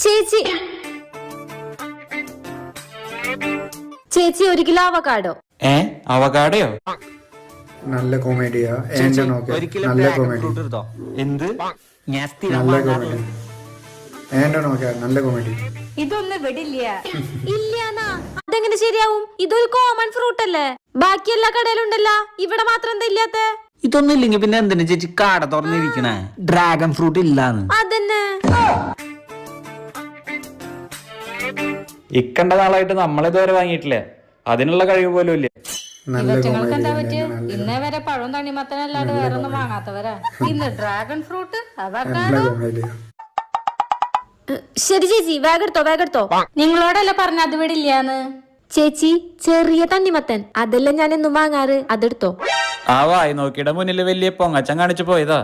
ചേച്ചി ചേച്ചി 1 kilo avocado. അവകാടയോ? നല്ല കോമഡിയാ. എന്റെ നോക്കെ നല്ല കോമഡി. എന്ത് നല്ല കോമഡി. എന്റെ നോക്കെ നല്ല കോമഡി. ഇതൊന്നും വിടില്ല. ഇല്ലാന്നാ? അതെങ്ങനെ ശരിയാവും? ഇതൊരു കോമൺ ഫ്രൂട്ട് അല്ലേ? ബാക്കി എല്ലാ കടയിലുണ്ടല്ലോ, ഇവിടെ മാത്രം എന്താ ഇല്ലാത്ത? ഇതൊന്നും ഇല്ലെങ്കിൽ പിന്നെ എന്തിനാ ചേച്ചി കാട തുറന്നിരിക്കണേ? ഡ്രാഗൺ ഫ്രൂട്ട് ഇല്ലാന്ന് അതന്നെ. ഇക്കണ്ട നാളായിട്ട് നമ്മളിതുവരെ വാങ്ങിയിട്ടില്ല. അതിനുള്ള കഴിവ് പോലും ഇല്ല. ഇവറ്റങ്ങൾക്ക് എന്താ പറ്റിയ? ഇന്നേ വരെ പഴവും തണ്ണിമത്തനല്ലാണ്ട് വേറെ ഒന്നും വാങ്ങാത്തവരാ. ഇന്ന് ഡ്രാഗൺ ഫ്രൂട്ട്, അവക്കാഡോ. ശരി ചേച്ചി, വേഗെടുത്തോ. നിങ്ങളോടല്ലേ പറഞ്ഞ അത് വിടില്ലാന്ന്? ചേച്ചി ചെറിയ തണ്ണിമത്തൻ അതെല്ലാം ഞാൻ എന്നും വാങ്ങാറ്, അതെടുത്തോ. ആ വായി നോക്കിയുടെ മുന്നിൽ വലിയ പൊങ്ങച്ചം കാണിച്ചു പോയതാ.